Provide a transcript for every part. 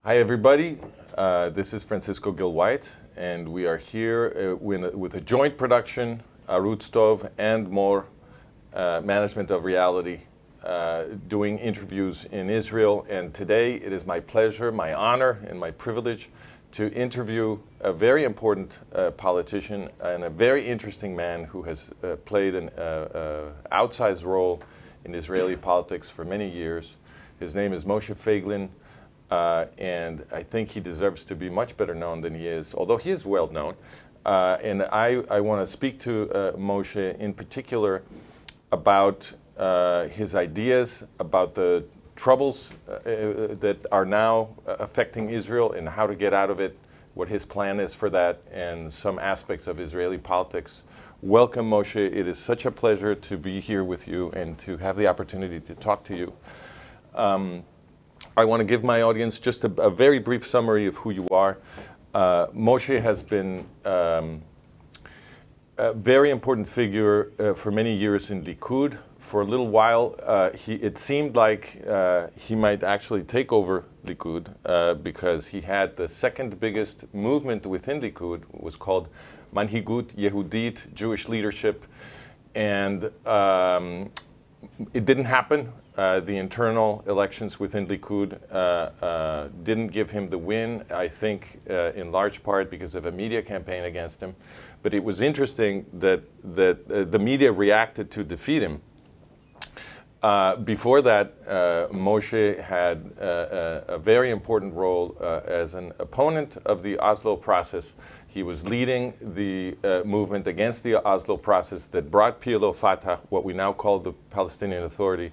Hi, everybody. This is Francisco Gil-White, and we are here with a joint production, Arutz Tov and more Management of Reality, doing interviews in Israel. And today it is my pleasure, my honor, and my privilege to interview a very important politician and a very interesting man who has played an outsized role in Israeli politics for many years. His name is Moshe Feyglin, and I think he deserves to be much better known than he is, although he is well known. And I want to speak to Moshe in particular about his ideas, about the troubles that are now affecting Israel and how to get out of it, what his plan is for that, and some aspects of Israeli politics. Welcome, Moshe. It is such a pleasure to be here with you and to have the opportunity to talk to you. I want to give my audience just a very brief summary of who you are. Moshe has been a very important figure for many years in Likud. For a little while, it seemed like he might actually take over Likud because he had the second biggest movement within Likud. It was called Manhigut Yehudit, Jewish leadership. And it didn't happen. The internal elections within Likud didn't give him the win, I think, in large part because of a media campaign against him. But it was interesting that the media reacted to defeat him. Before that, Moshe had a very important role as an opponent of the Oslo process. He was leading the movement against the Oslo process that brought PLO Fatah, what we now call the Palestinian Authority,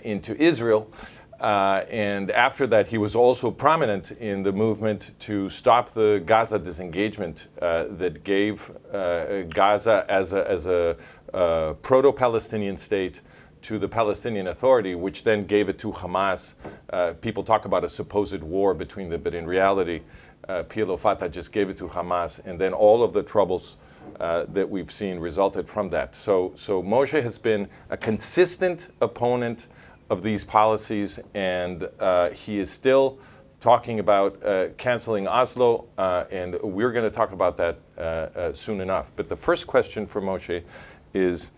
into Israel. And after that, he was also prominent in the movement to stop the Gaza disengagement that gave Gaza as a proto-Palestinian state to the Palestinian Authority, which then gave it to Hamas. People talk about a supposed war between them, but in reality, PLO Fatah just gave it to Hamas, and then all of the troubles that we've seen resulted from that. So Moshe has been a consistent opponent of these policies, and he is still talking about canceling Oslo, and we're going to talk about that soon enough. But the first question for Moshe is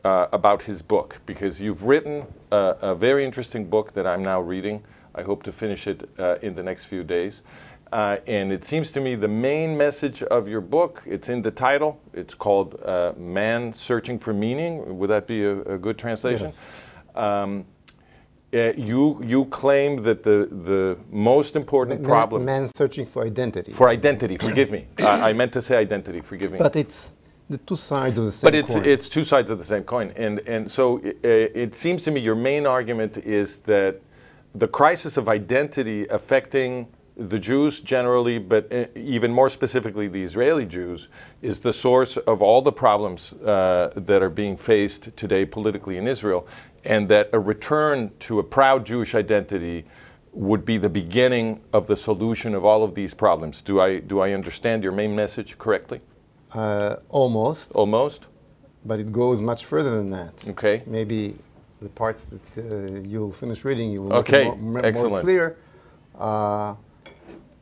about his book, because you've written a very interesting book that I'm now reading. I hope to finish it in the next few days. And it seems to me the main message of your book, it's in the title. It's called Man Searching for Meaning. Would that be a good translation? Yes. You claim that the most important problem... Man searching for identity. For identity, forgive me. I meant to say identity, forgive me. But it's the two sides of the same coin. But it's two sides of the same coin. And so it seems to me your main argument is that the crisis of identity affecting the Jews generally, but even more specifically the Israeli Jews, is the source of all the problems that are being faced today politically in Israel, and that a return to a proud Jewish identity would be the beginning of the solution of all of these problems. Do I understand your main message correctly? Almost. Almost? But it goes much further than that. Okay. Maybe the parts that you'll finish reading, you will make it more clear.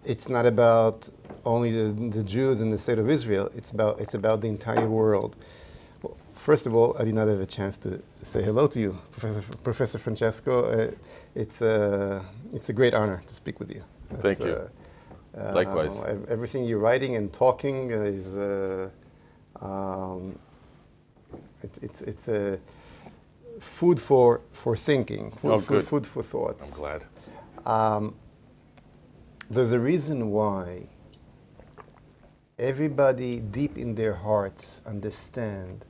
It's not about only the Jews and the state of Israel. It's about the entire world. Well, first of all, I did not have a chance to say hello to you, Professor Francesco. It's a great honor to speak with you. Thank you. Likewise. Everything you're writing and talking is it's a food for thinking. Food for thoughts. I'm glad. There's a reason why everybody deep in their hearts understand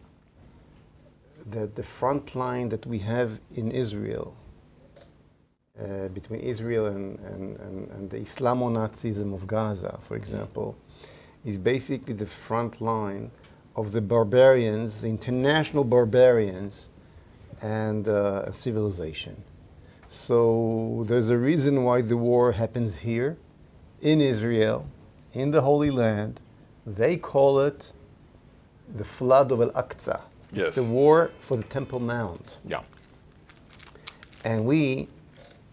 that the front line that we have in Israel, between Israel and the Islamo-Nazism of Gaza, for example, is basically the front line of the barbarians, the international barbarians, and civilization. So there's a reason why the war happens here, in Israel, in the Holy Land. They call it the flood of Al-Aqsa. Yes. It's the war for the Temple Mount. Yeah. And we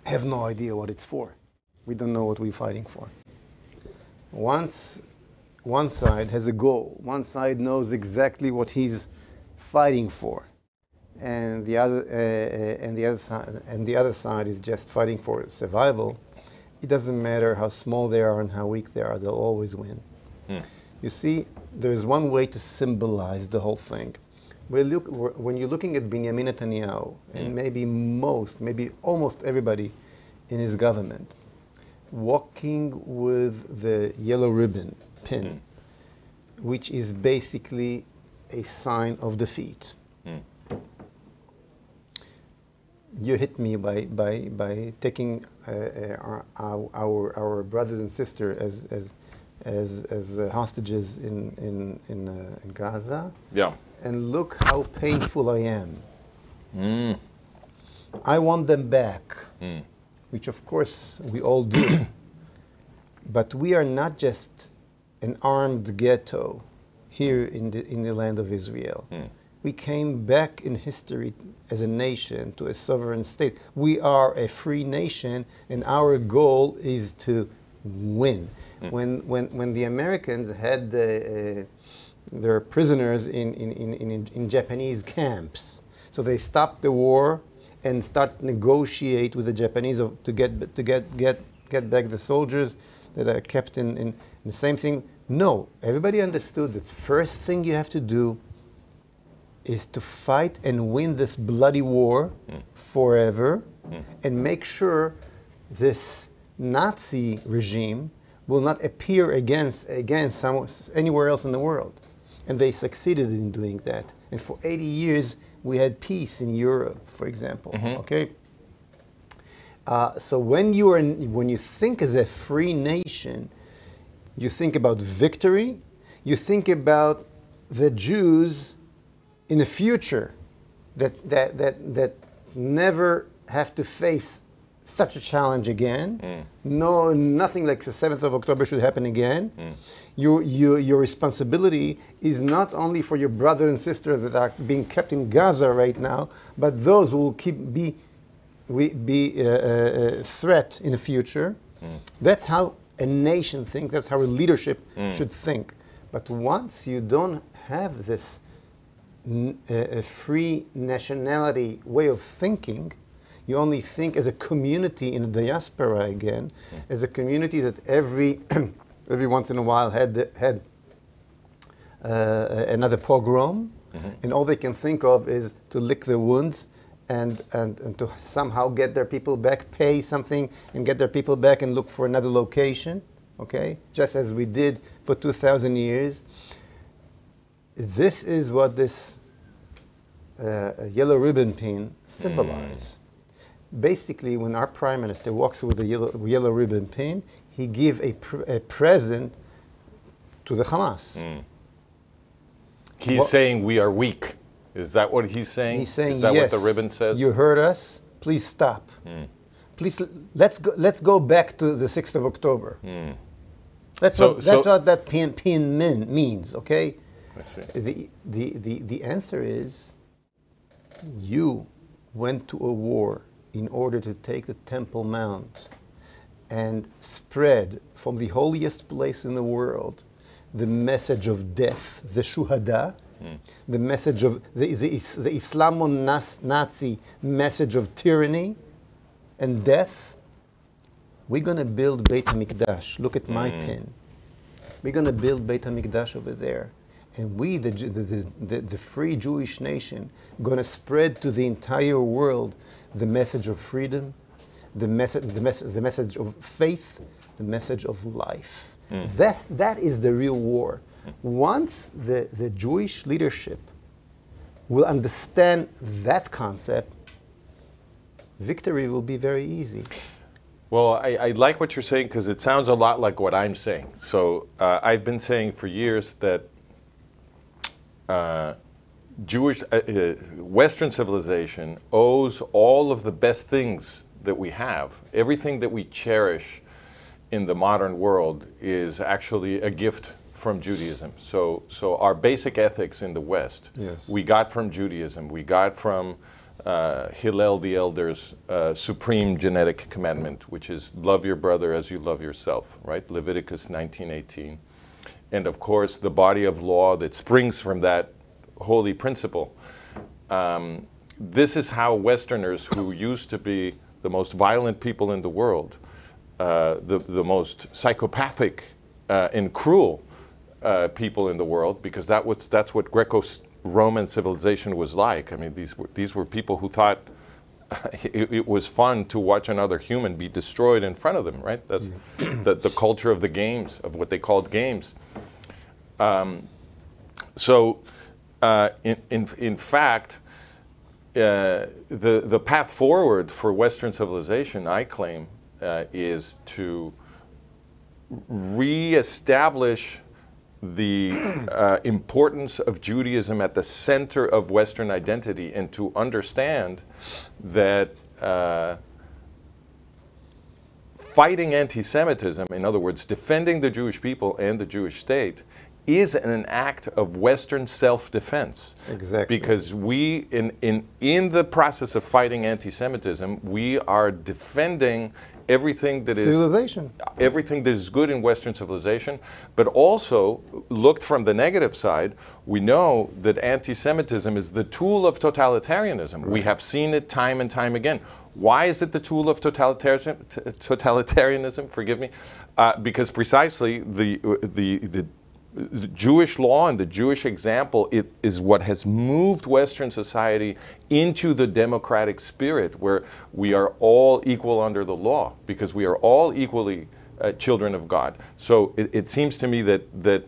have no idea what it's for. we don't know what we're fighting for. Once one side has a goal, one side knows exactly what he's fighting for, and the other side is just fighting for survival, it doesn't matter how small they are and how weak they are, they'll always win. You see, there's one way to symbolize the whole thing. When you're looking at Benjamin Netanyahu, and maybe almost everybody in his government, walking with the yellow ribbon pin, which is basically a sign of defeat. You hit me by taking our brothers and sisters as hostages in Gaza. Yeah. And look how painful I am. I want them back, which of course we all do. But we are not just an armed ghetto here in the land of Israel. We came back in history as a nation to a sovereign state. We are a free nation, and our goal is to win. When the Americans had their prisoners in Japanese camps, so they stopped the war and start negotiate with the Japanese to get back the soldiers that are kept in the same thing. No, everybody understood that first thing you have to do is to fight and win this bloody war forever, and make sure this Nazi regime will not appear again anywhere else in the world. And they succeeded in doing that. And for 80 years, we had peace in Europe, for example. Okay. So when you think as a free nation, you think about victory. You think about the Jews in the future that never have to face such a challenge again. No, nothing like the 7th of October should happen again. Your responsibility is not only for your brothers and sisters that are being kept in Gaza right now, but those who will be a threat in the future. That's how a nation thinks. That's how a leadership should think. But once you don't have this a free nationality way of thinking, you only think as a community in the diaspora again, as a community that every once in a while had another pogrom, and all they can think of is to lick their wounds and to somehow get their people back, pay something and get their people back and look for another location, okay? Just as we did for 2,000 years. This is what this yellow ribbon pin symbolizes. Basically, when our prime minister walks with a yellow ribbon pin, he gives a present to the Hamas. He's saying we are weak. Is that what he's saying? He's saying, is that yes, what the ribbon says? You heard us. Please stop. Please, let's go back to the 6th of October. That's what that pin means. Okay. I see. The answer is, you went to a war in order to take the Temple Mount and spread from the holiest place in the world the message of death, the shuhada, the message of the Islamo-Nazi message of tyranny and death. We're going to build Beit HaMikdash. Look at my pin. We're going to build Beit HaMikdash over there. And we, the free Jewish nation, going to spread to the entire world the message of freedom, the message of faith, the message of life. That is the real war. Once the Jewish leadership will understand that concept, victory will be very easy. Well, I like what you're saying because it sounds a lot like what I'm saying. So I've been saying for years that Western civilization owes all of the best things that we have, everything that we cherish in the modern world is actually a gift from Judaism. So our basic ethics in the West, yes, we got from Judaism. We got from Hillel the Elder's supreme genetic commandment, which is love your brother as you love yourself, right? Leviticus 19:18. And of course, the body of law that springs from that holy principle. This is how Westerners, who used to be the most violent people in the world, the most psychopathic and cruel people in the world, because that's what Greco-Roman civilization was like. I mean, these were people who thought it was fun to watch another human be destroyed in front of them, right? That's the culture of the games, of what they called games. In fact, the path forward for Western civilization, I claim, is to reestablish the importance of Judaism at the center of Western identity, and to understand that fighting anti-Semitism, in other words, defending the Jewish people and the Jewish state, is an act of Western self-defense. Exactly. Because we, in the process of fighting anti-Semitism, we are defending everything that is civilization, everything that is good in Western civilization, but also, looked from the negative side, we know that anti-Semitism is the tool of totalitarianism. Right. We have seen it time and time again. Why is it the tool of totalitarianism? Forgive me, because precisely the Jewish law and the Jewish example is what has moved Western society into the democratic spirit, where we are all equal under the law, because we are all equally children of God. So it seems to me that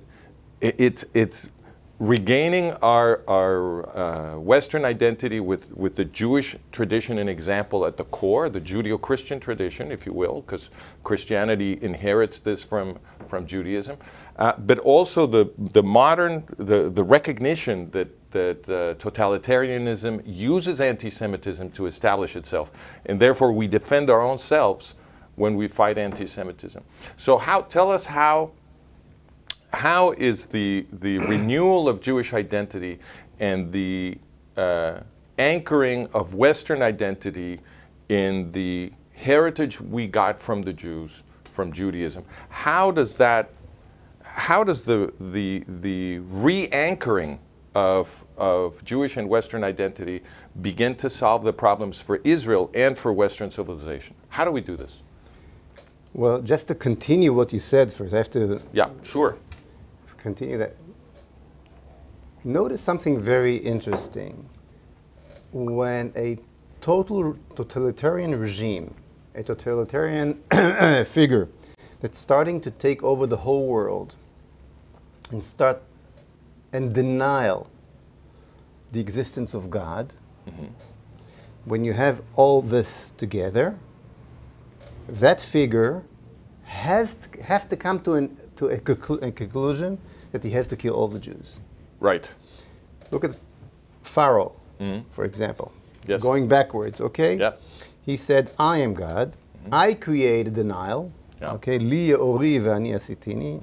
it's regaining our Western identity with the Jewish tradition and example at the core, the Judeo-Christian tradition, if you will, because Christianity inherits this from Judaism, but also the modern, the recognition that totalitarianism uses anti-Semitism to establish itself, and therefore we defend our own selves when we fight anti-Semitism. So tell us how is the renewal of Jewish identity and the anchoring of Western identity in the heritage we got from the Jews, from Judaism, how does the re-anchoring of Jewish and Western identity begin to solve the problems for Israel and for Western civilization? How do we do this? Well, just to continue what you said first, I have to... Yeah, sure. Continue that. Notice something very interesting. When a totalitarian regime, a totalitarian figure that's starting to take over the whole world and denial the existence of God, when you have all this together, that figure has to come to a conclusion that he has to kill all the Jews. Right. Look at Pharaoh, for example. Yes. Going backwards, okay? Yep. He said, I am God. I created the Nile. Yeah. Okay, Li ori ve'ani asitini.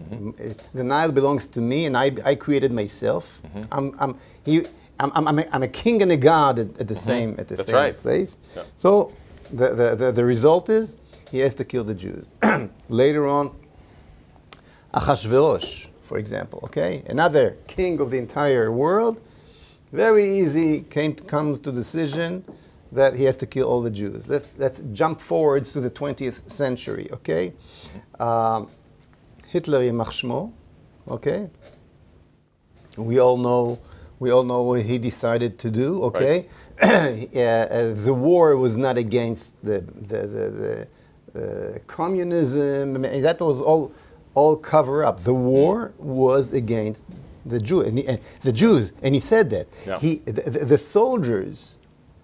The Nile belongs to me, and I created myself. I'm a king and a god at the same place. Yeah. So the result is he has to kill the Jews. Later on, Achashverosh, for example, okay, another king of the entire world, very easy comes to decision that he has to kill all the Jews. Let's jump forwards to the 20th century, okay? Hitler Yimach Shmo, okay? We all know what he decided to do, okay? Right. The war was not against the communism. That was all cover up. The war was against the Jews, and he said that. Yeah. The soldiers,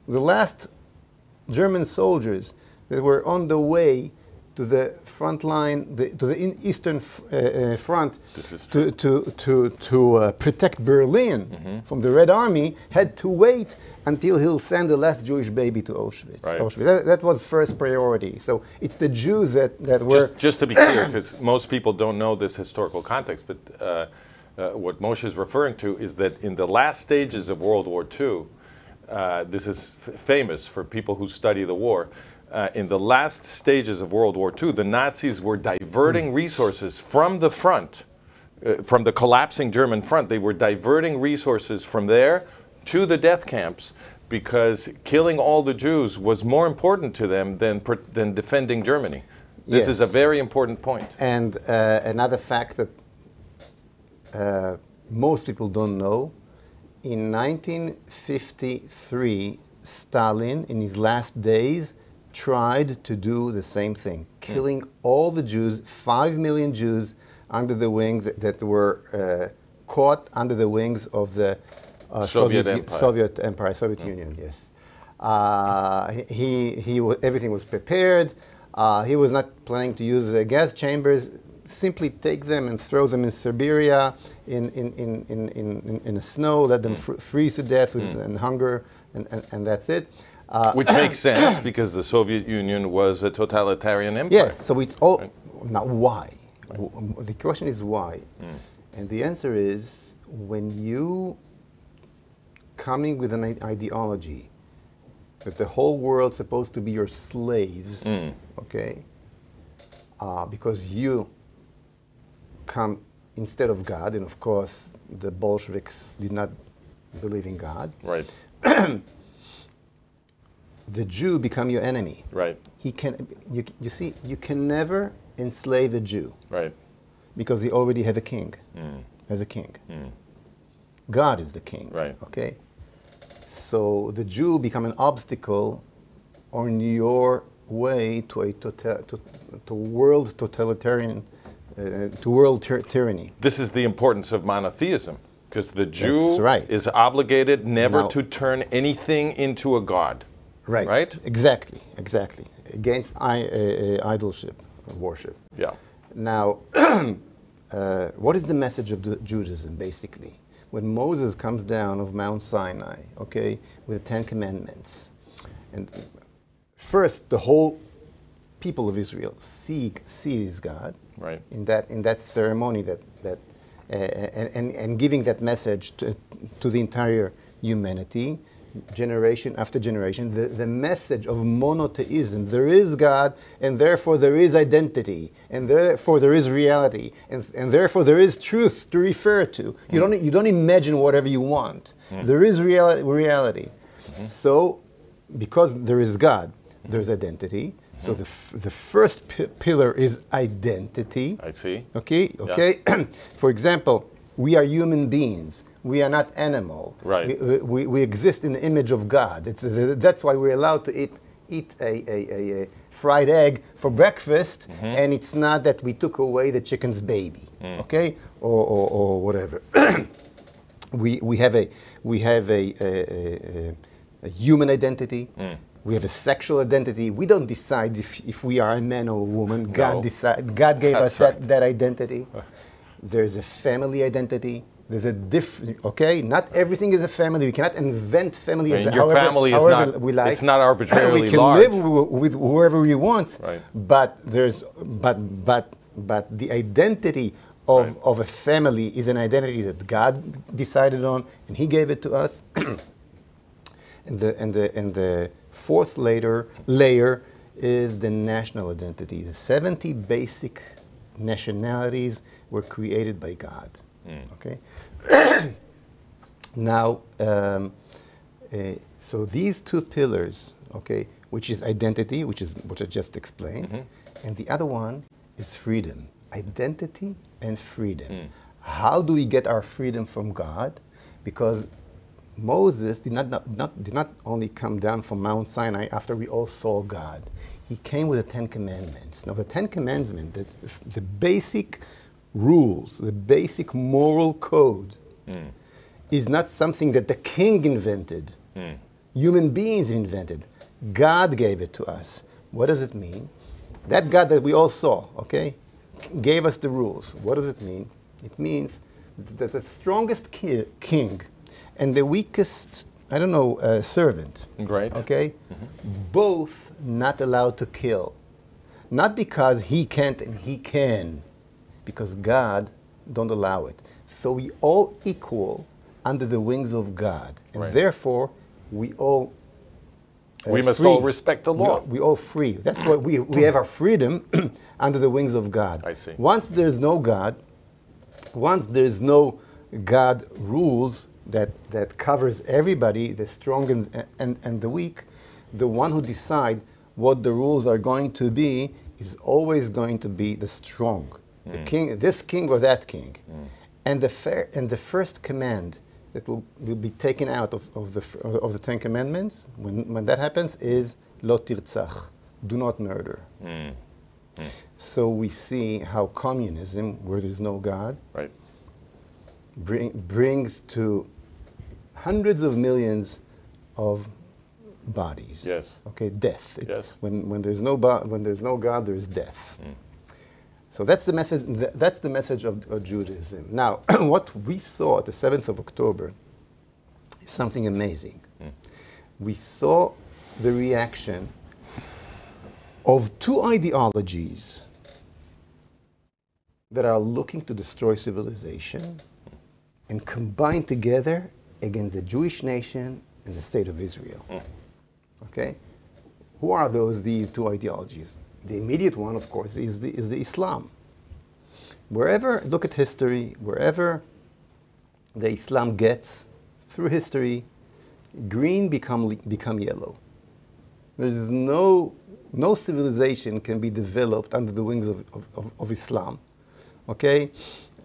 the last German soldiers that were on the way to the front line, to the eastern front, to protect Berlin from the Red Army, had to wait until he'll send the last Jewish baby to Auschwitz. Right. That was first priority. So it's the Jews that were... Just to be clear, because most people don't know this historical context, but what Moshe is referring to is that in the last stages of World War II, This is famous for people who study the war. In the last stages of World War II, the Nazis were diverting resources from the front, from the collapsing German front. They were diverting resources from there to the death camps because killing all the Jews was more important to them than defending Germany. This is a very important point. And another fact that most people don't know, in 1953, Stalin, in his last days, tried to do the same thing, killing all the Jews, 5 million Jews, under the wings that were caught under the wings of the Soviet Union. Yes, everything was prepared. He was not planning to use gas chambers. Simply take them and throw them in Siberia in the snow. Let them freeze to death and hunger, and that's it. Which makes sense because the Soviet Union was a totalitarian empire. Yes, so it's all now why. Right. The question is why, and the answer is when you coming with an ideology that the whole world's supposed to be your slaves, okay, because you come instead of God, and of course the Bolsheviks did not believe in God. Right. The Jew become your enemy. Right. You see, you can never enslave a Jew. Right. Because they already have a king, as a king. God is the king. Right. Okay. So the Jew become an obstacle on your way to a world totalitarian, to world tyranny. This is the importance of monotheism, because the Jew is obligated never to turn anything into a god. Right. Right? Exactly. Exactly. Against idolship, worship. Yeah. Now, what is the message of Judaism, basically? When Moses comes down of Mount Sinai, okay, with the Ten Commandments, and first the whole people of Israel sees God, right, in that ceremony and giving that message to the entire humanity, generation after generation, the message of monotheism. There is God, and therefore there is identity, and therefore there is reality, and therefore there is truth to refer to. You don't imagine whatever you want. There is reality. So, because there is God, there is identity. So the first pillar is identity. I see. Okay. Yeah. For example, we are human beings. We are not animal. Right. We exist in the image of God. That's why we're allowed to eat a fried egg for breakfast, and it's not that we took away the chicken's baby, okay, or whatever. we have a human identity. We have a sexual identity. We don't decide if we are a man or a woman. God gave us that identity. There's a family identity. There's a different, okay? Not everything is a family. We cannot invent family as however we like. It's not arbitrarily we can large. live with whoever we want. Right. But the identity of a family is an identity that God decided on, and He gave it to us. and the fourth layer is the national identity. The 70 basic nationalities were created by God. Okay. Now, so these two pillars, okay, which is identity, which I just explained, and the other one is freedom. Identity and freedom. How do we get our freedom from God? Because Moses did not only come down from Mount Sinai after we all saw God. He came with the 10 Commandments. Now, the 10 Commandments, the basic rules, the basic moral code, is not something that the king invented. Human beings invented. God gave it to us. What does it mean? That God that we all saw, okay, gave us the rules. What does it mean? It means that the strongest king and the weakest, servant, right, okay, both not allowed to kill. Not because he can't and he can, because God don't allow it. So we all equal under the wings of God. And therefore, we all we must all respect the law. We all free. That's what we have our freedom under the wings of God. I see. Once there's no God, once there's no God rules that covers everybody, the strong and the weak, the one who decides what the rules are going to be is always going to be the strong. The king, this king or that king. And the first command that will be taken out of the Ten Commandments, when that happens, is lo tirtzach, do not murder. So we see how communism, where there's no God, right, brings to hundreds of millions of bodies. Yes. Okay, death. Yes. When there's no God, there's death. So that's the message. That's the message of Judaism. Now, what we saw at the 7th of October is something amazing. We saw the reaction of two ideologies that are looking to destroy civilization and combine together against the Jewish nation and the state of Israel. Okay, who are these two ideologies? The immediate one, of course, is the Islam. Wherever, look at history, wherever the Islam gets through history, green become yellow. There's no civilization can be developed under the wings of Islam. Okay,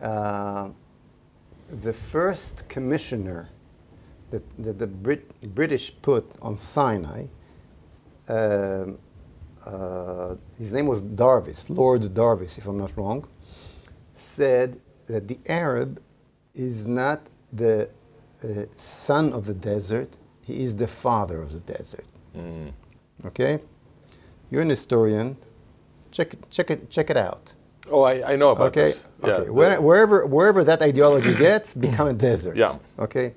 the first commissioner that the British put on Sinai. His name was Darvis, Lord Darvis, if I'm not wrong, said that the Arab is not the son of the desert, he is the father of the desert. Okay? You're an historian. Check it out. Oh, I know about this. Okay. Wherever that ideology gets, become a desert. Yeah. Okay?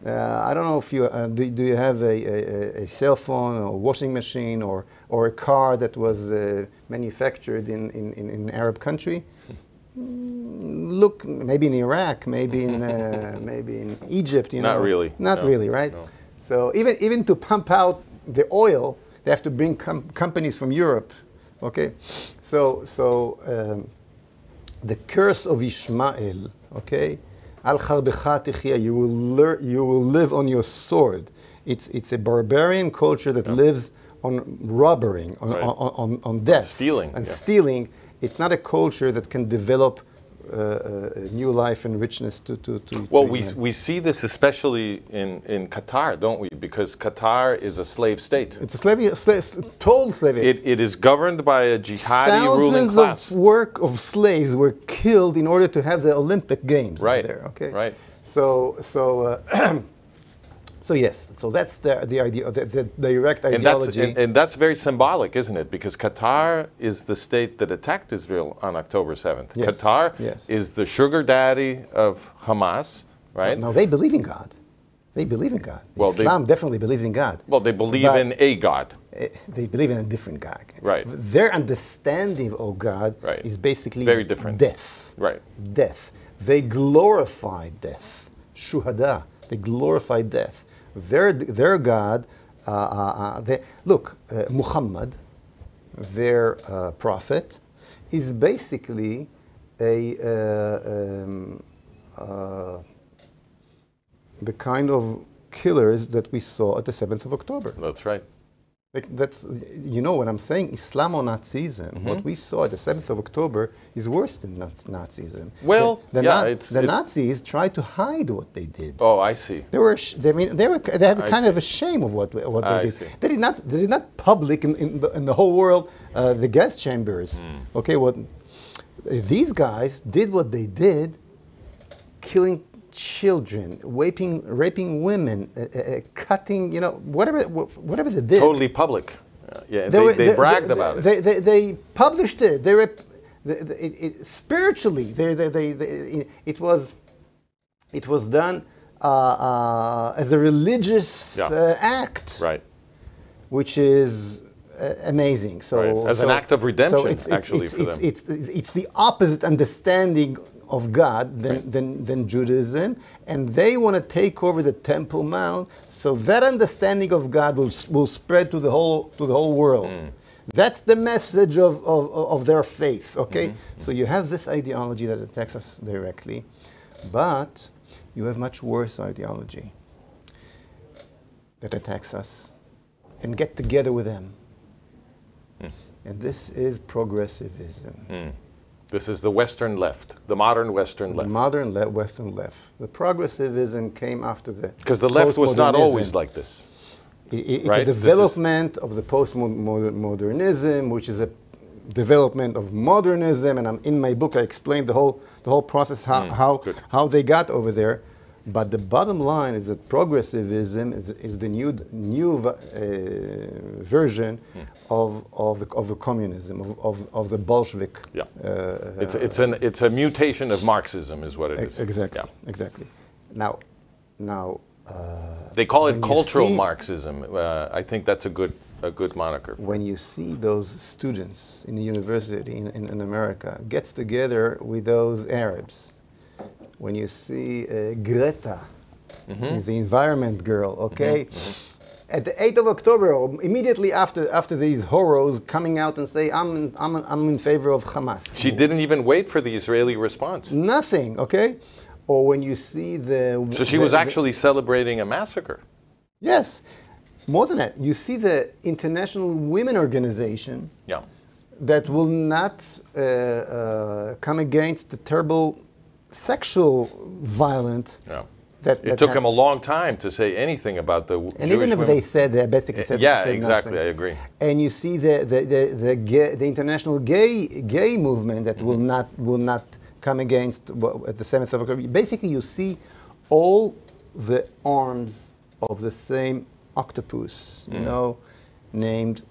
I don't know if you do you have a cell phone or washing machine or a car that was manufactured in an Arab country. Look, maybe in Iraq, maybe in Egypt. Not really. Not really, right? No. So even to pump out the oil, they have to bring companies from Europe. Okay, so the curse of Ishmael. Okay. Al charbecha techia, you will live on your sword. It's a barbarian culture that lives on robbering, on death, stealing. It's not a culture that can develop new life and richness to well, we see this especially in Qatar, don't we? Because Qatar is a slave state. It's a total slave. It is governed by a jihadi ruling class. Thousands of slaves were killed in order to have the Olympic Games there. Okay. Right. So yes, so that's the idea, the direct ideology. And that's very symbolic, isn't it? Because Qatar is the state that attacked Israel on October 7th. Yes. Qatar is the sugar daddy of Hamas, right? No, they believe in God. They believe in God. Well, Islam definitely believes in God. Well, they believe in a God. They believe in a different God. Right. Their understanding of God is basically very different. Death. Right. Death. They glorify death. Shuhada. They glorify death. Their God, Muhammad, their prophet, is basically the kind of killers that we saw at the 7th of October. That's right. That's, you know what I'm saying, Islamo-Nazism, what we saw at the 7th of October is worse than Nazism. Well, the Nazis tried to hide what they did. Oh, I see. They had kind of a shame of what they did. See. They did not public in the whole world the gas chambers. Okay, these guys did what they did, killing children, raping women, cutting, whatever they did. Totally public. They bragged about it. They published it. Spiritually, it was done as a religious act, right? Which is amazing. So as an act of redemption, it's actually, for them. It's the opposite understanding of God than Judaism, and they want to take over the Temple Mount, so that understanding of God will spread to the whole world. That's the message of their faith, okay? So you have this ideology that attacks us directly, but you have much worse ideology that attacks us and get together with them. And this is progressivism. This is the Western left, the modern Western left. The modern Western left. The progressivism came after the Because the left was not always like this. It's right? a development of the postmodernism, which is a development of modernism, and in my book I explained the whole process, how they got over there. But the bottom line is that progressivism is the new version of the communism, of the Bolshevik. Yeah, it's a mutation of Marxism, is what it is. Exactly, exactly. Now. They call it cultural Marxism. I think that's a good moniker. When you see those students in the university in America gets together with those Arabs, when you see Greta, the environment girl, okay, at the 8th of October, or immediately after these horrors coming out and say, I'm in favor of Hamas. She didn't even wait for the Israeli response. Nothing, okay? Or when you see the... So she was actually celebrating a massacre. Yes. More than that, you see the International Women Organization that will not come against the terrible sexual violence. It took them a long time to say anything about the and Jewish even if women. they said, they basically said exactly, nothing. I agree. And you see the international gay movement that will not come against at the 7th of October. Basically, you see all the arms of the same octopus, you know, named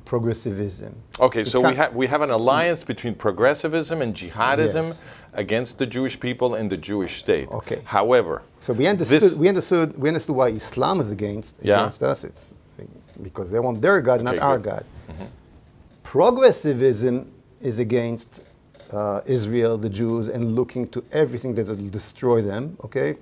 progressivism. Okay, so we have an alliance between progressivism and jihadism against the Jewish people and the Jewish state. Okay. However, so we understood why Islam is against us. It's because they want their God, not our God. Progressivism is against Israel, the Jews, and looking to everything that will destroy them. Okay,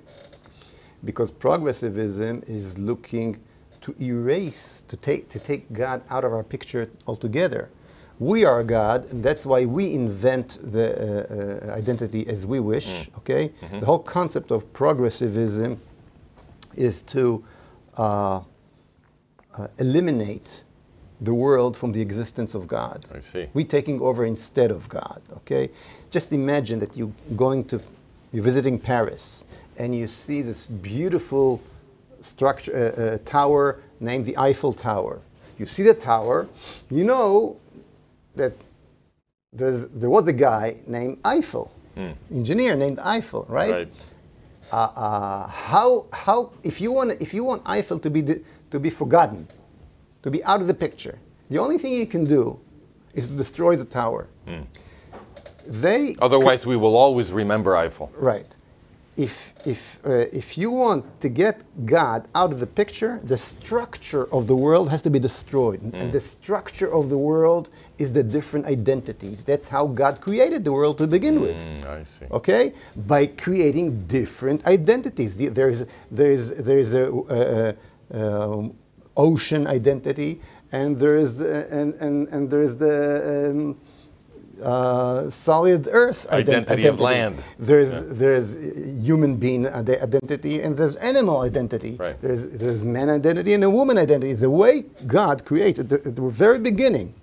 because progressivism is looking to erase, to take God out of our picture altogether. We are God, and that's why we invent the identity as we wish, okay? The whole concept of progressivism is to eliminate the world from the existence of God. I see. We're taking over instead of God, okay? Just imagine that you're visiting Paris, and you see this beautiful structure, tower named the Eiffel Tower. You see the tower, you know that there was a guy named Eiffel, engineer named Eiffel, right? How if you want Eiffel to be forgotten, to be out of the picture, the only thing you can do is to destroy the tower. Otherwise, we will always remember Eiffel. Right. If you want to get God out of the picture, the structure of the world has to be destroyed. And the structure of the world is the different identities. That's how God created the world to begin with. I see. Okay? By creating different identities. There is a ocean identity, and there is the solid earth identity of land. There's human being identity, and there's animal identity. Right. There's man identity and a woman identity. The way God created at the very beginning,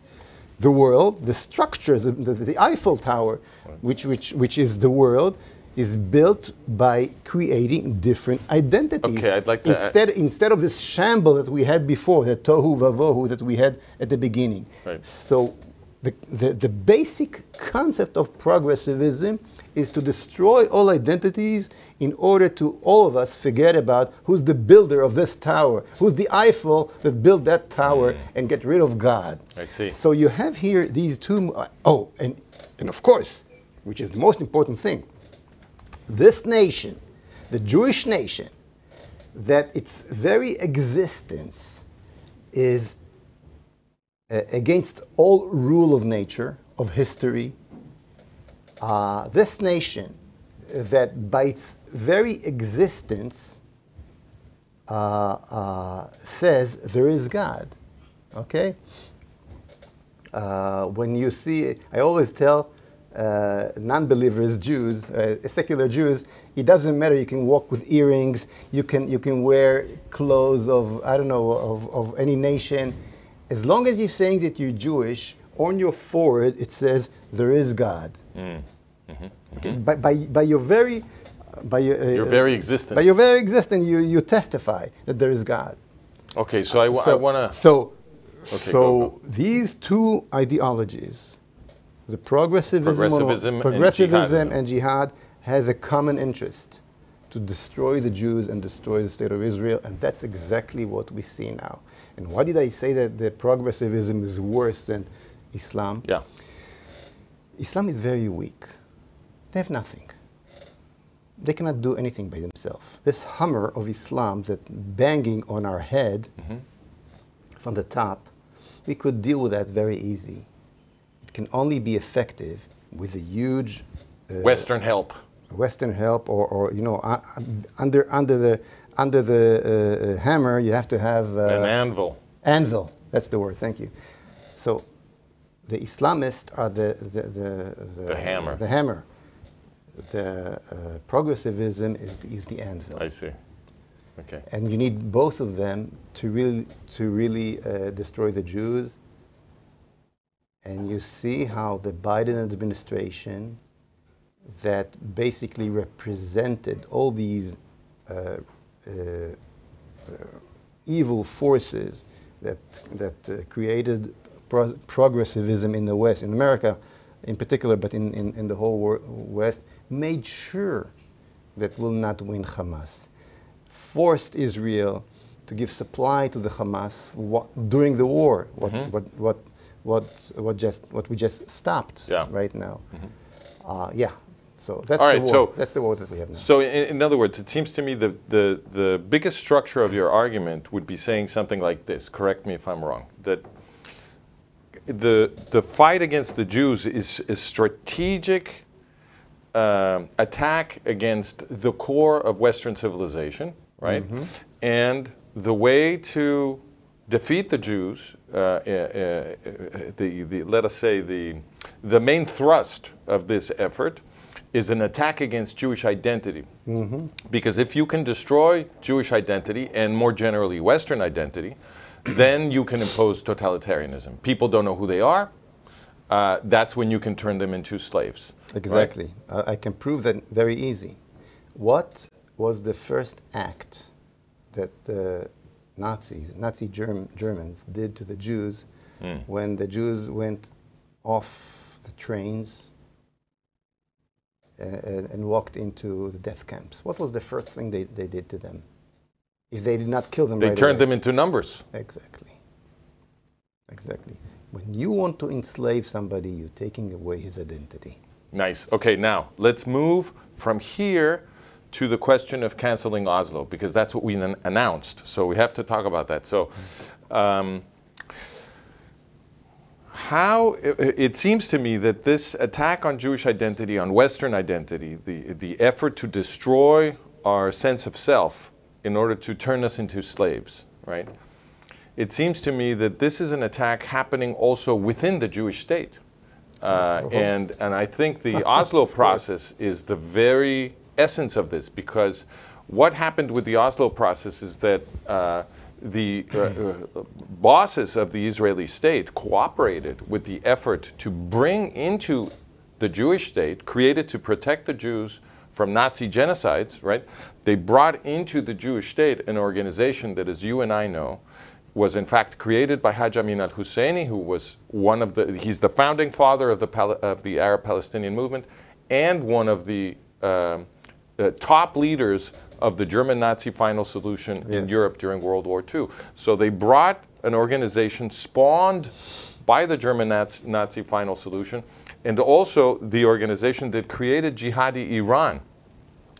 the world, the structure, the Eiffel Tower, which is the world, is built by creating different identities. Okay, I'd like to instead of this shamble that we had before, the tohu vavohu that we had at the beginning. Right. So the basic concept of progressivism is to destroy all identities in order to all of us forget about who's the builder of this tower, who's the Eiffel that built that tower, and get rid of God. I see. So you have here these two, and of course, which is the most important thing, this nation, the Jewish nation, that its very existence is against all rule of nature, of history, This nation that by its very existence says there is God, okay? When you see, I always tell non-believers, Jews, secular Jews, it doesn't matter. You can walk with earrings. You can wear clothes of, I don't know, of any nation. As long as you're saying that you're Jewish, on your forehead it says there is God. Okay? By your very your very existence. By your very existence, you testify that there is God. Okay, so I want to. So these two ideologies, the progressivism and jihad, has a common interest to destroy the Jews and destroy the state of Israel, and that's exactly what we see now. And why did I say that the progressivism is worse than Islam? Yeah. Islam is very weak. They have nothing. They cannot do anything by themselves. This hammer of Islam that banging on our head from the top, we could deal with that very easy. It can only be effective with a huge Western help. Western help, or you know, under the hammer, you have to have an anvil. Anvil. That's the word. Thank you. So, the Islamists are the hammer. The hammer. The progressivism is the anvil. I see. Okay. And you need both of them to really destroy the Jews. And you see how the Biden administration, that basically represented all these evil forces that created progressivism in the West, in America in particular, but in the whole West, made sure that will not win Hamas. Forced Israel to give supply to the Hamas during the war, what we just stopped right now. So that's the war. So that's the war that we have now. So in other words, it seems to me the biggest structure of your argument would be saying something like this. Correct me if I'm wrong. That the fight against the Jews is a strategic attack against the core of Western civilization, right? And the way to defeat the Jews, let us say the main thrust of this effort is an attack against Jewish identity. Because if you can destroy Jewish identity, and more generally Western identity, then you can impose totalitarianism. People don't know who they are. That's when you can turn them into slaves. Exactly. Right? I can prove that very easy. What was the first act that the Nazi Germans did to the Jews when the Jews went off the trains and walked into the death camps? What was the first thing they did to them? If they did not kill them right away. They turned them into numbers. Exactly. Exactly. When you want to enslave somebody, you're taking away his identity. Nice. Okay, now let's move from here to the question of canceling Oslo, because that's what we announced. So we have to talk about that. So how it seems to me that this attack on Jewish identity, on Western identity, the effort to destroy our sense of self in order to turn us into slaves, right? It seems to me that this is an attack happening also within the Jewish state. And I think the Oslo process is the very essence of this, because what happened with the Oslo process is that the bosses of the Israeli state cooperated with the effort to bring into the Jewish state, created to protect the Jews from Nazi genocides, right? They brought into the Jewish state an organization that, as you and I know, was in fact created by Haj Amin al-Husseini, who was he's the founding father of the Arab-Palestinian movement, and one of the top leaders of the German Nazi final solution in Europe during World War II. So they brought an organization spawned by the German Nazi final solution, and also the organization that created jihadi Iran.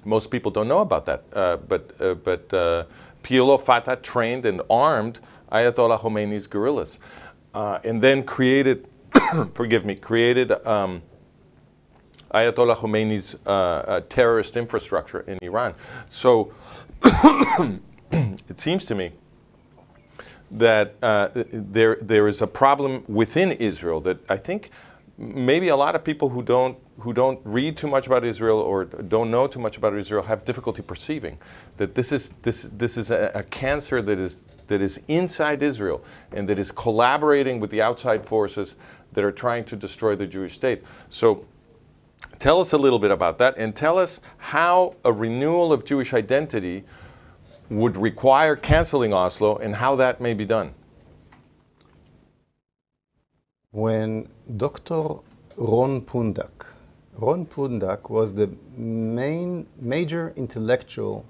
Most people don't know about that, but PLO Fatah trained and armed Ayatollah Khomeini's guerrillas, and then created, created Ayatollah Khomeini's terrorist infrastructure in Iran. So it seems to me that there is a problem within Israel that I think maybe a lot of people who don't read too much about Israel or don't know too much about Israel have difficulty perceiving that this is a cancer that is inside Israel and that is collaborating with the outside forces that are trying to destroy the Jewish state. So tell us a little bit about that, and tell us how a renewal of Jewish identity would require canceling Oslo and how that may be done. When Dr. Ron Pundak was the major intellectual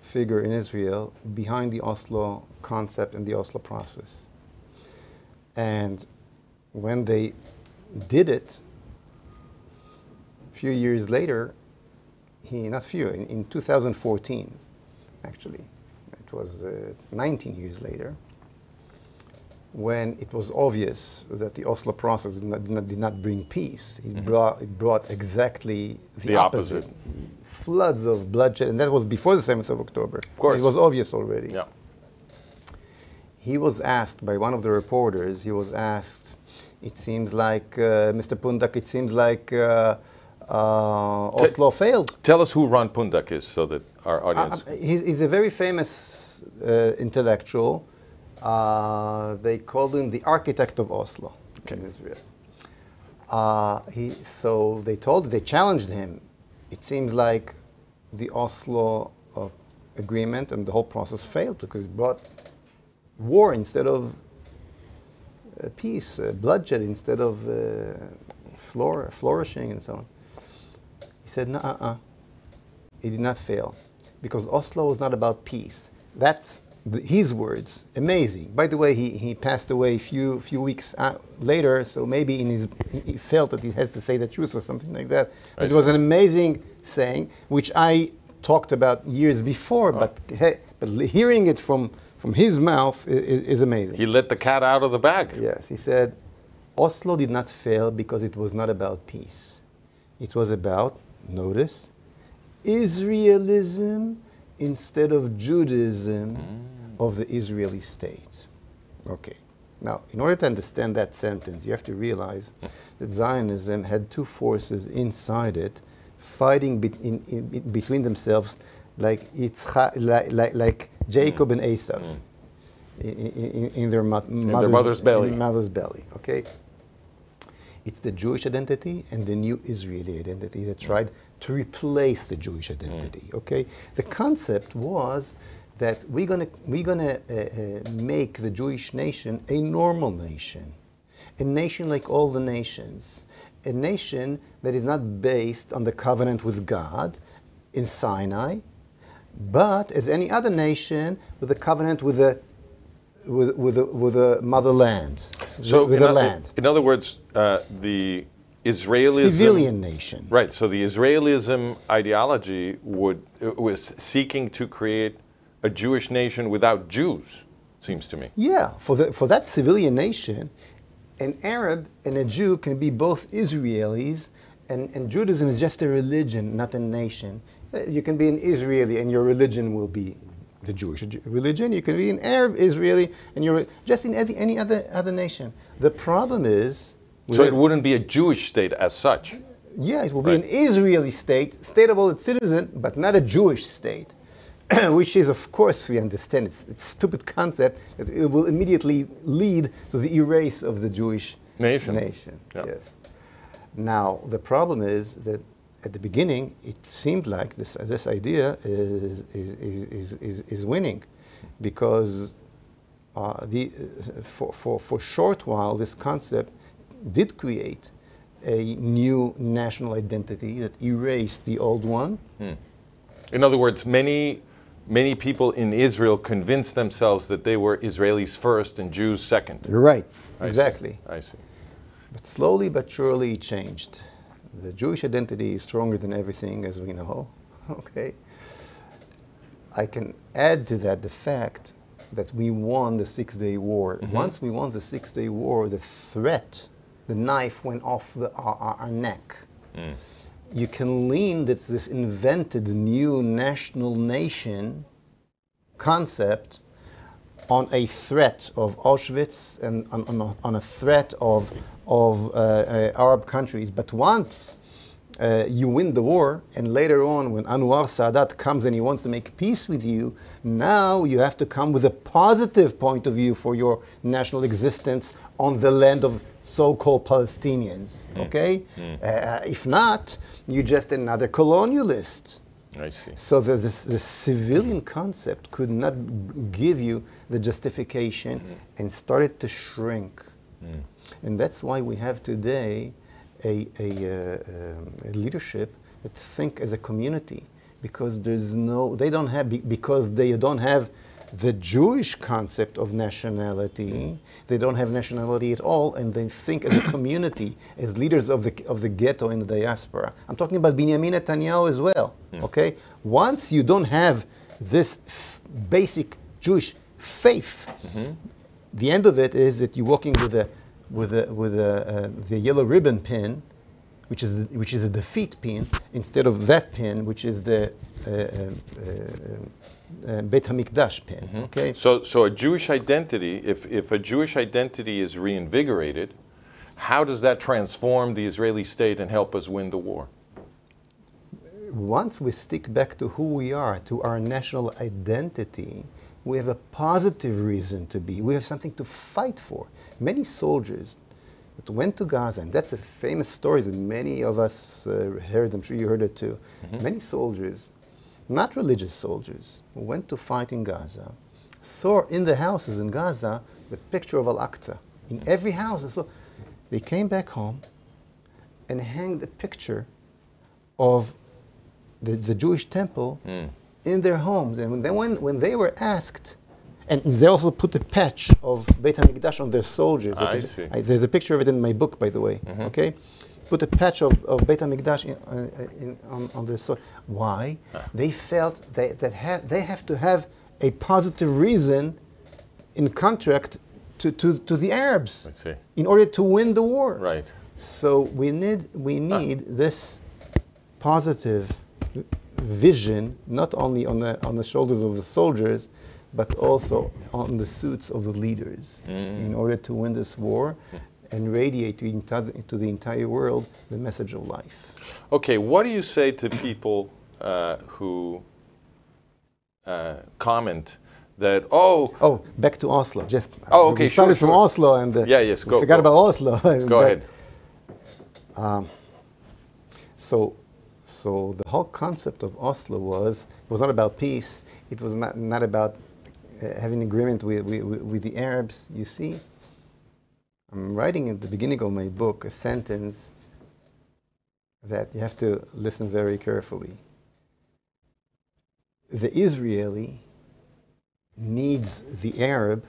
figure in Israel behind the Oslo concept and the Oslo process. And when they did it, a few years later, in 2014, actually, it was 19 years later, when it was obvious that the Oslo process did not bring peace. It brought exactly the opposite. Floods of bloodshed, and that was before the 7th of October. Of course. It was obvious already. Yeah. He was asked by one of the reporters, it seems like, Mr. Pundak, it seems like Oslo failed. Tell us who Ron Pundak is so that our audience... He's a very famous intellectual. They called him the architect of Oslo in Israel. So they challenged him. It seems like the Oslo agreement and the whole process failed because it brought war instead of peace, bloodshed instead of flourishing and so on. He said, no, it did not fail because Oslo was not about peace. That's his words. Amazing. By the way, he passed away a few weeks later, so maybe he felt that he has to say the truth or something like that. It was an amazing saying, which I talked about years before, but hearing it from his mouth is amazing. He let the cat out of the bag. Yes, he said, Oslo did not fail because it was not about peace. It was about, notice, Israelism instead of Judaism of the Israeli state. Okay. Now, in order to understand that sentence, you have to realize that Zionism had two forces inside it fighting between themselves like Jacob and Esau in their mother's belly. Okay? It's the Jewish identity and the new Israeli identity that tried to replace the Jewish identity. Okay, the concept was that we're gonna make the Jewish nation a normal nation, a nation like all the nations, a nation that is not based on the covenant with God in Sinai, but as any other nation with a covenant with a motherland, in other words, the Israelism... Civilian nation. Right, so the Israelism ideology was seeking to create a Jewish nation without Jews, it seems to me. Yeah, for that civilian nation, an Arab and a Jew can be both Israelis, and Judaism is just a religion, not a nation. You can be an Israeli and your religion will be the Jewish religion. You can be an Arab Israeli and you're just in any other nation. The problem is... So it wouldn't be a Jewish state as such? Yeah, it will be an Israeli state, state of all its citizens, but not a Jewish state. Which is, of course, we understand, it's a stupid concept, that it will immediately lead to the erase of the Jewish nation. Yeah. Yes. Now, the problem is that at the beginning, it seemed like this idea is winning, because for a short while, this concept did create a new national identity that erased the old one. In other words, many people in Israel convinced themselves that they were Israelis first and Jews second. You're right, exactly. I see. But slowly but surely it changed. The Jewish identity is stronger than everything, as we know. Okay. I can add to that the fact that we won the Six-Day War. Once we won the Six-Day War, the threat, the knife went off our neck. you can lean this invented new national nation concept on a threat of Auschwitz and on a threat of Arab countries. But once you win the war, and later on when Anwar Sadat comes and he wants to make peace with you, now you have to come with a positive point of view for your national existence on the land of so-called Palestinians, okay? If not, you're just another colonialist. I see. So the civilian concept could not give you the justification and started to shrink. And that's why we have today a leadership that think as a community, because they don't have the Jewish concept of nationality. They don't have nationality at all, and they think as a community, as leaders of the ghetto in the diaspora. I'm talking about Benjamin Netanyahu as well. Okay, once you don't have this basic Jewish faith, the end of it is that you're walking with the yellow ribbon pin, which is a defeat pin, instead of that pin, which is the Beit HaMikdash pin. Okay. So a Jewish identity, if a Jewish identity is reinvigorated, how does that transform the Israeli state and help us win the war? Once we stick back to who we are, to our national identity, we have a positive reason to be. We have something to fight for. Many soldiers that went to Gaza, and that's a famous story that many of us heard, I'm sure you heard it too. Many soldiers, not religious soldiers, who went to fight in Gaza, saw in the houses in Gaza the picture of Al-Aqsa. In every house. So they came back home and hanged a picture of the Jewish temple in their homes. And when they were asked, and they also put a patch of Beit HaMikdash on their soldiers. I see. There's a picture of it in my book, by the way. Okay, put a patch of Beit HaMikdash on their soldiers. Why? They felt they have to have a positive reason in contract to the Arabs. I see. In order to win the war. Right. So we need this positive vision, not only on the shoulders of the soldiers, but also on the suits of the leaders, in order to win this war and radiate to the entire world the message of life. Okay, what do you say to people who comment that, back to Oslo. Just okay, we started sure. from Oslo, and go. Forgot about Oslo. Go ahead. So the whole concept of Oslo was not about peace. It was not about having agreement with the Arabs. You see, I'm writing at the beginning of my book a sentence that you have to listen very carefully. The Israeli needs the Arab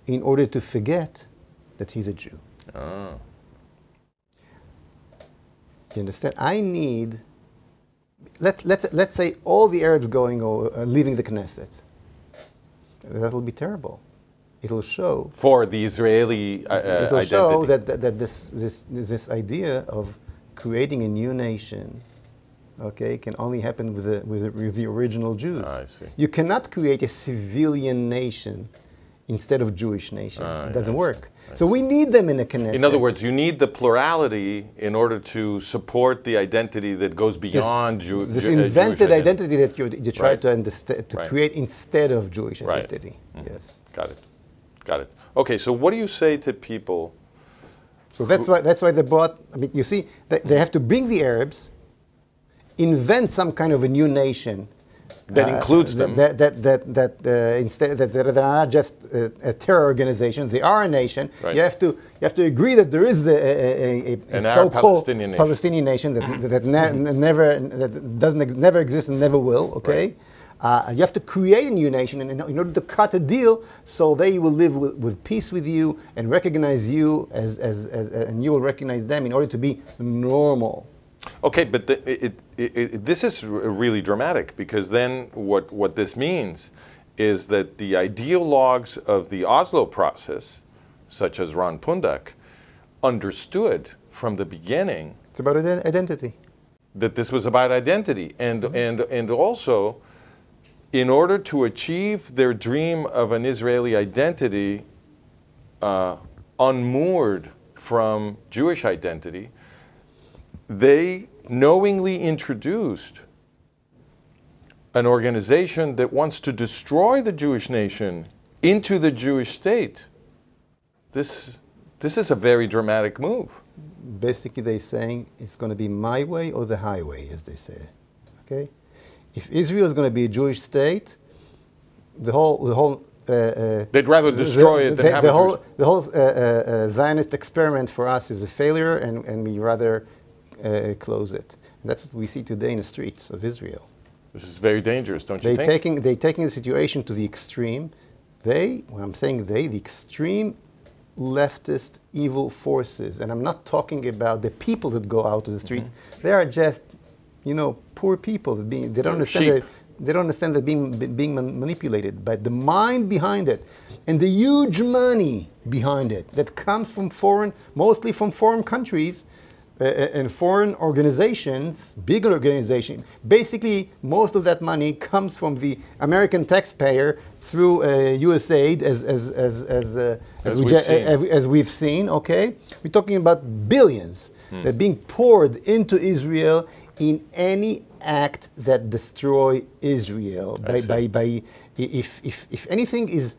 in order to forget that he's a Jew. Oh. You understand? I need, let's say all the Arabs leaving the Knesset. That will be terrible. It'll show for the Israeli identity. It'll show that this idea of creating a new nation, okay, can only happen with the original Jews. I see. You cannot create a civilian nation instead of Jewish nation. It doesn't work. So we need them in a Knesset. In other words, you need the plurality in order to support the identity that goes beyond this invented identity that you try to create instead of Jewish identity. Yes. Got it. Okay, so what do you say to people? So that's why they brought. I mean, you see, they have to bring the Arabs, invent some kind of a new nation that includes them. Instead that they're not just a terror organization, they are a nation. Right. You have to agree that there is a so-called Palestinian nation that never exist and never will. Okay, right. You have to create a new nation in order to cut a deal, so they will live with peace with you and recognize you and you will recognize them in order to be normal. Okay, but this is really dramatic, because then what this means is that the ideologues of the Oslo process, such as Ron Pundak, understood from the beginning It's about identity. That this was about identity. And also, in order to achieve their dream of an Israeli identity unmoored from Jewish identity, they knowingly introduced an organization that wants to destroy the Jewish nation into the Jewish state. This is a very dramatic move. Basically, they're saying it's going to be my way or the highway, as they say. Okay? If Israel is going to be a Jewish state, the whole they'd rather destroy it than have it. The whole Zionist experiment for us is a failure, and we rather close it. And that's what we see today in the streets of Israel. This is very dangerous, don't you think? They're taking the situation to the extreme. When I'm saying the extreme leftist evil forces, and I'm not talking about the people that go out to the streets. They are just, poor people. They don't understand. They don't understand they're being manipulated. But the mind behind it, and the huge money behind it that comes from mostly from foreign countries and foreign organizations, big organizations. Basically, most of that money comes from the American taxpayer through USAID, as we've seen. Okay, we're talking about billions that are being poured into Israel in any act that destroy Israel. If anything is,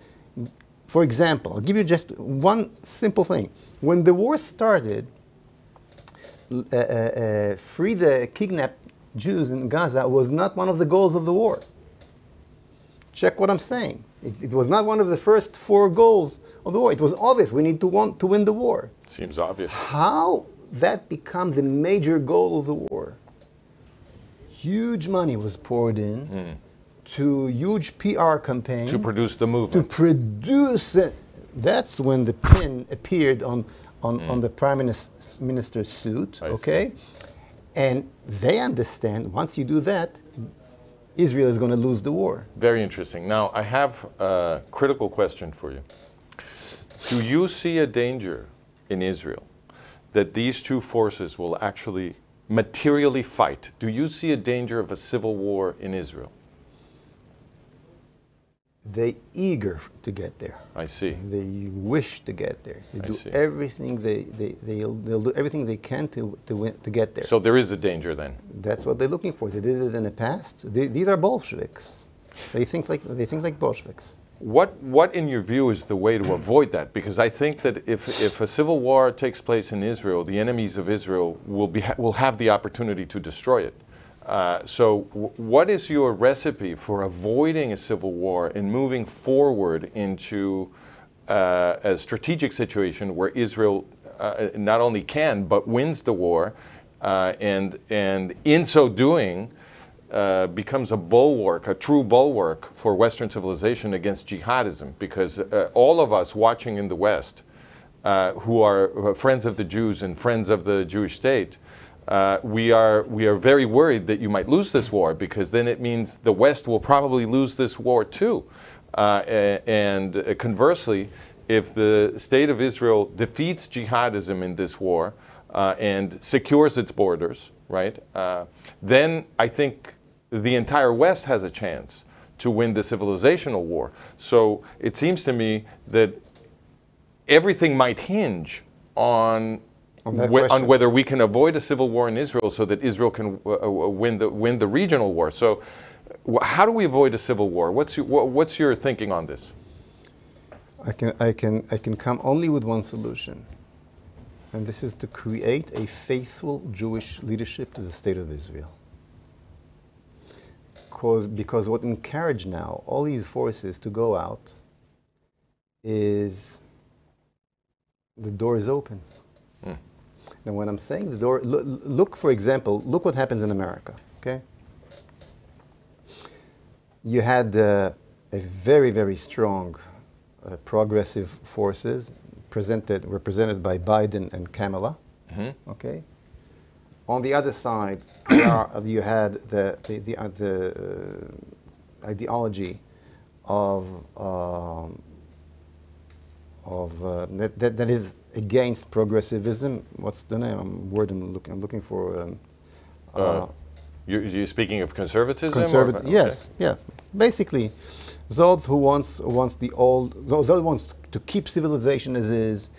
for example, I'll give you just one simple thing. When the war started, free the kidnapped Jews in Gaza was not one of the goals of the war. Check what I'm saying. It was not one of the first 4 goals of the war. It was obvious we need to win the war. Seems obvious. How that became the major goal of the war? Huge money was poured in to huge PR campaign. To produce the movement. To produce it. That's when the pin appeared on the Prime Minister's suit, okay? And they understand once you do that, Israel is going to lose the war. Very interesting. Now, I have a critical question for you. Do you see a danger in Israel that these two forces will actually materially fight? Do you see a danger of a civil war in Israel? They're eager to get there. I see. They wish to get there. They do everything they'll do everything they can to get there. So there is a danger then. That's what they're looking for. They did it in the past. These are Bolsheviks. They think like Bolsheviks. What in your view is the way to avoid that? Because I think that if a civil war takes place in Israel, the enemies of Israel will have the opportunity to destroy it. So what is your recipe for avoiding a civil war and moving forward into a strategic situation where Israel not only can but wins the war and in so doing becomes a bulwark, a true bulwark for Western civilization against jihadism? Because all of us watching in the West who are friends of the Jews and friends of the Jewish state, we are very worried that you might lose this war, because then it means the West will probably lose this war too. And conversely, if the state of Israel defeats jihadism in this war and secures its borders, right, then I think the entire West has a chance to win the civilizational war. So it seems to me that everything might hinge on whether we can avoid a civil war in Israel so that Israel can win the regional war. So how do we avoid a civil war? What's your thinking on this? I can come only with one solution, and this is to create a faithful Jewish leadership to the state of Israel. Because what encouraged now all these forces to go out is the door is open. Now, when I'm saying the door, look, for example, look what happens in America, okay? You had a very, very strong progressive forces represented by Biden and Kamala, okay? On the other side, you had the ideology of that is against progressivism. What's the name? Word I'm looking for. You're speaking of conservatism? Yes, yeah. Basically, those who wants the old, those who wants to keep civilization as is.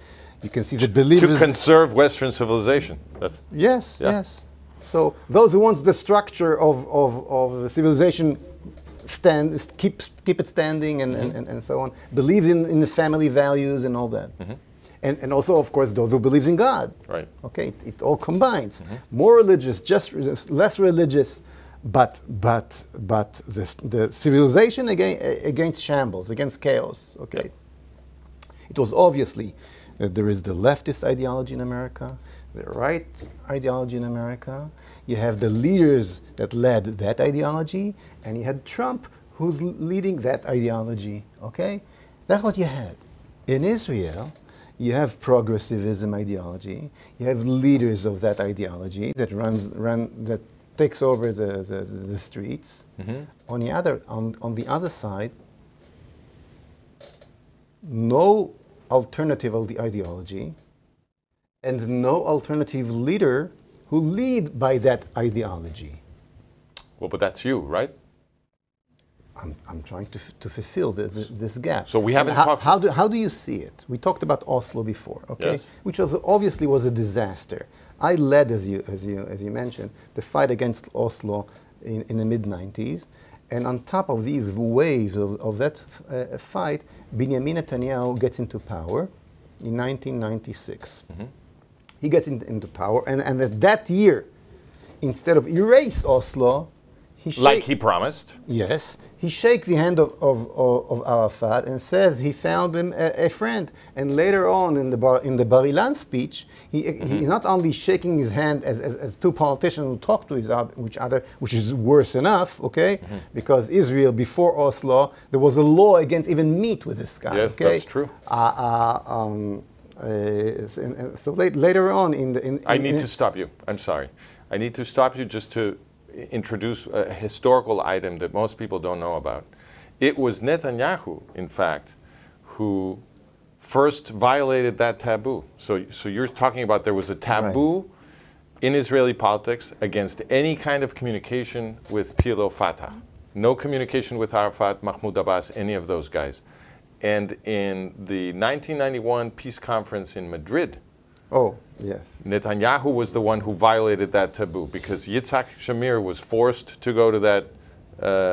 You can see the believers to conserve Western civilization. That's yes. So those who wants the structure of civilization keep it standing and so on, believes in the family values and all that. And also, of course, those who believes in God. Right. Okay, it all combines. More religious, just less religious, but the civilization against shambles, against chaos. Okay. Yep. It was obviously that there is the leftist ideology in America, the right ideology in America. You have the leaders that led that ideology, and you had Trump who's leading that ideology. Okay, that's what you had. In Israel, you have progressivism ideology. You have leaders of that ideology that that takes over the streets. On the other side, no alternative ideology, and no alternative leader who lead by that ideology. Well, but that's you, right? I'm trying to fulfill this gap. So we haven't talked. How do you see it? We talked about Oslo before, okay? Yes. Which was obviously a disaster. I led, as you mentioned, the fight against Oslo in the mid-90s, and on top of these waves of that fight, Benjamin Netanyahu gets into power in 1996. He gets into power, and that year, instead of erase Oslo, like he promised. Yes, he shakes the hand of Arafat and says he found him a friend. And later on in the Bar Ilan speech, he not only shaking his hand as two politicians who talk to each other, which is worse enough, okay? Because Israel, before Oslo, there was a law against even meet with this guy. Yes, okay? that's true. So later on I need to stop you. I'm sorry. I need to stop you just to introduce a historical item that most people don't know about. It was Netanyahu, in fact, who first violated that taboo. So you're talking about there was a taboo in Israeli politics against any kind of communication with Pilo Fatah. No communication with Arafat, Mahmoud Abbas, any of those guys. And in the 1991 peace conference in Madrid, Netanyahu was the one who violated that taboo because Yitzhak Shamir was forced to go to that,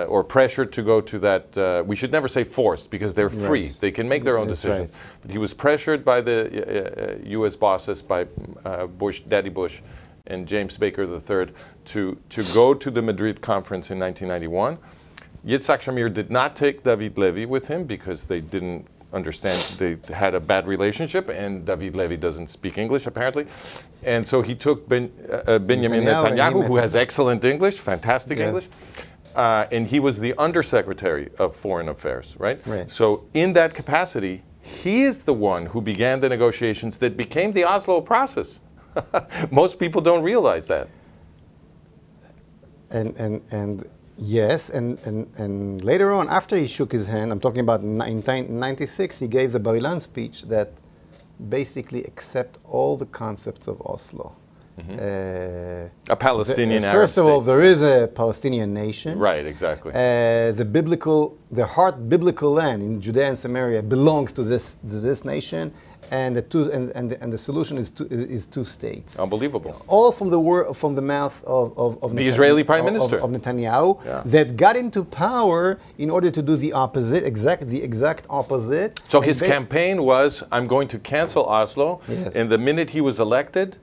or pressured to go to that. We should never say forced because they're free. They can make their own decisions. But he was pressured by the U.S. bosses, by Daddy Bush and James Baker III, to go to the Madrid conference in 1991. Yitzhak Shamir did not take David Levy with him because they didn't understand, they had a bad relationship, and David Levy doesn't speak English apparently, and so he took Benjamin Netanyahu, who has excellent English, fantastic English, and he was the undersecretary of foreign affairs, right? So in that capacity, he is the one who began the negotiations that became the Oslo process. Most people don't realize that. Yes, and later on, after he shook his hand, I'm talking about 1996, he gave the Bar Ilan speech that basically accept all the concepts of Oslo. A Palestinian Arab First of all, there is a Palestinian nation. Right, exactly. The heart biblical land in Judea and Samaria belongs to this nation, and the solution is two states. Unbelievable. All from the mouth of the Israeli Prime Minister of Netanyahu, that got into power in order to do the opposite, the exact opposite. So his campaign was, I'm going to cancel Oslo, and the minute he was elected,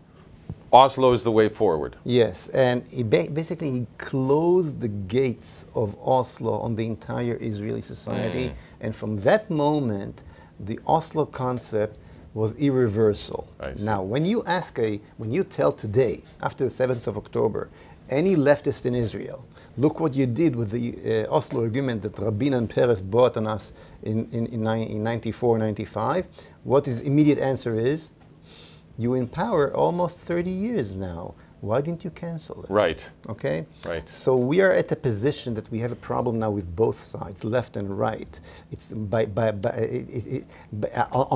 Oslo is the way forward. Yes, and he basically closed the gates of Oslo on the entire Israeli society, and from that moment, the Oslo concept was irreversible. Now, when you tell today, after the 7th of October, any leftist in Israel, look what you did with the Oslo agreement that Rabin and Peres brought on us in 94, 95, what his immediate answer is, you in power almost 30 years now. Why didn't you cancel it? Right. Okay? Right. So we are at a position that we have a problem now with both sides, left and right. It's on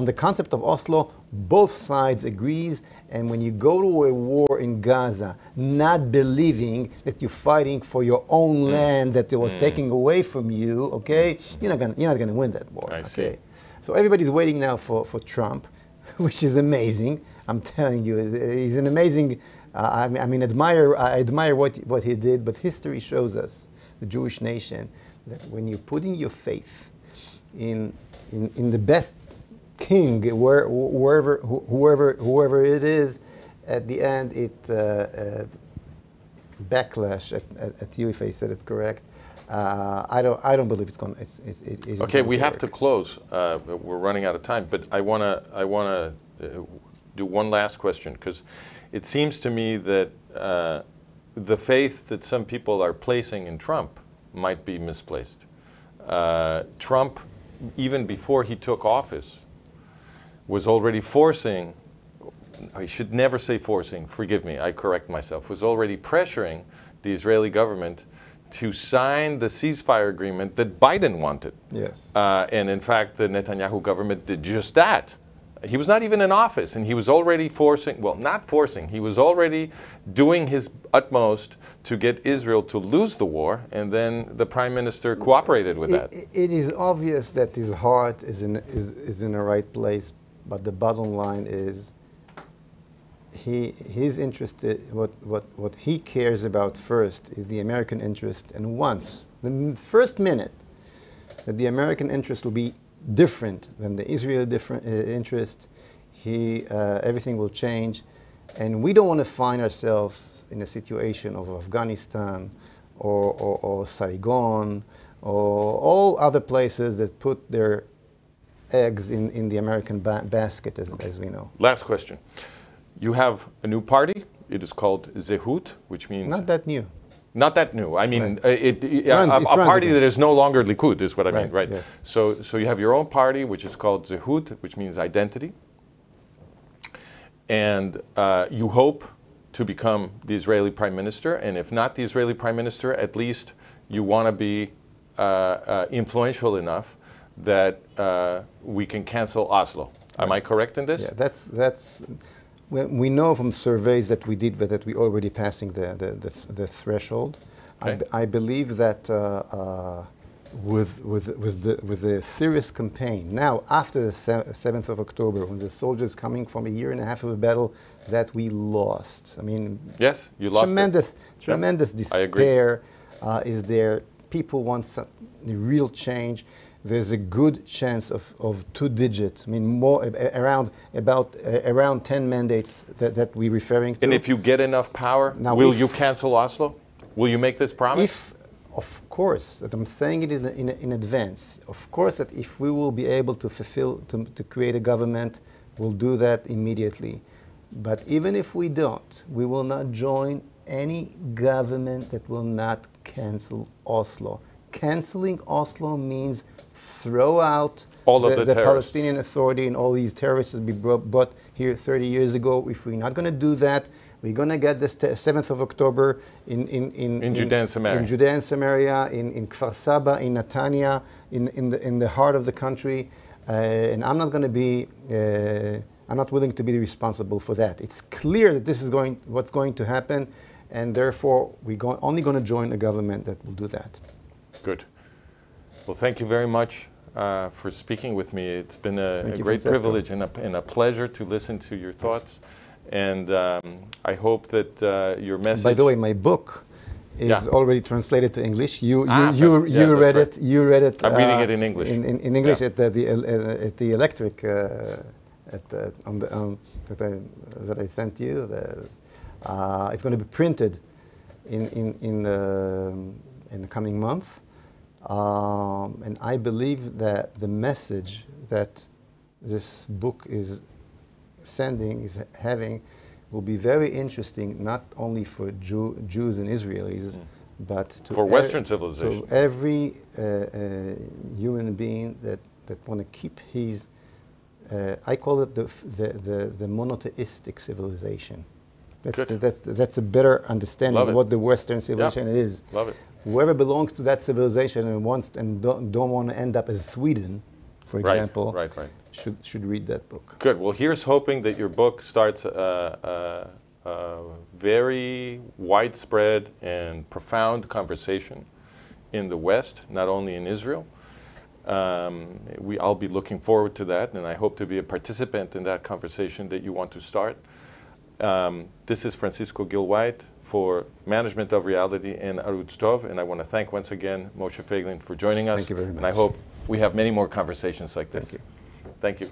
the concept of Oslo, both sides agrees, and when you go to a war in Gaza, not believing that you're fighting for your own land that it was taken away from you, okay? You're not gonna win that war. I see. Okay? So everybody's waiting now for Trump, which is amazing. I'm telling you, he's an amazing. I admire what he did, but history shows us, the Jewish nation, that when you're putting your faith in the best king, whoever it is, at the end it backlash at you if I said it correct. I don't believe it's going. Okay, we have to close. We're running out of time, but I wanna do one last question, because it seems to me that the faith that some people are placing in Trump might be misplaced. Trump, even before he took office, was already forcing, I should never say forcing, forgive me, I correct myself, was already pressuring the Israeli government to sign the ceasefire agreement that Biden wanted. Yes. And in fact, the Netanyahu government did just that. He was not even in office, and he was already forcing, well, not forcing, he was already doing his utmost to get Israel to lose the war, and then the prime minister cooperated with that. It is obvious that his heart is in the right place, but the bottom line is he's interested, what he cares about first is the American interest, and once, the first minute that the American interest will be different than the Israeli interest, everything will change, and we don't want to find ourselves in a situation of Afghanistan or Saigon or all other places that put their eggs in the American basket, as we know. Last question. You have a new party. It is called Zehut, which means... Not that new. Not that new. I mean, right. a party that is no longer Likud is what I mean, right? Yes. So you have your own party, which is called Zehut, which means identity. And you hope to become the Israeli prime minister. And if not the Israeli prime minister, at least you want to be influential enough that we can cancel Oslo. Am I correct in this? Yeah, that's. We know from surveys that we did, but that we're already passing the threshold. Okay. I believe that with the serious campaign now after the 7th of October, when the soldiers coming from a year and a half of a battle that we lost. I mean, yes, you lost. Tremendous despair is there. People want some real change. There's a good chance of 2 digits. I mean, more around 10 mandates that we're referring to. And if you get enough power, will you cancel Oslo? Will you make this promise? Of course, that I'm saying it in advance. Of course, that if we will be able to to create a government, we'll do that immediately. But even if we don't, we will not join any government that will not cancel Oslo. Canceling Oslo means throw out all of the Palestinian Authority and all these terrorists that we brought here 30 years ago. If we're not going to do that, we're going to get this 7th of October in Judea and Samaria. In Judea and Samaria, in Kfar Saba, in Netanya, in the heart of the country. And I'm not going to be, I'm not willing to be responsible for that. It's clear that this is what's going to happen, and therefore we're only going to join a government that will do that. Good. Well, thank you very much for speaking with me. It's been a great privilege and a pleasure to listen to your thoughts. And I hope that your message... By the way, my book is already translated to English. You read it. You read it. I'm reading it in English. In English at the electric that I sent you. It's going to be printed in the coming month. And I believe that the message that this book is having will be very interesting, not only for Jews and Israelis, but to for Western civilization. To every human being that want to keep his, I call it the monotheistic civilization. That's a better understanding of what the Western civilization is. Love it. Whoever belongs to that civilization and don't want to end up as Sweden, for example, right. should read that book. Good. Well, here's hoping that your book starts a very widespread and profound conversation in the West, not only in Israel. I'll be looking forward to that, and I hope to be a participant in that conversation that you want to start. This is Francisco Gil-White for Management of Reality and Arutz Tov, and I want to thank once again Moshe Feiglin for joining us. Thank you very much. And I hope we have many more conversations like this. Thank you. Thank you.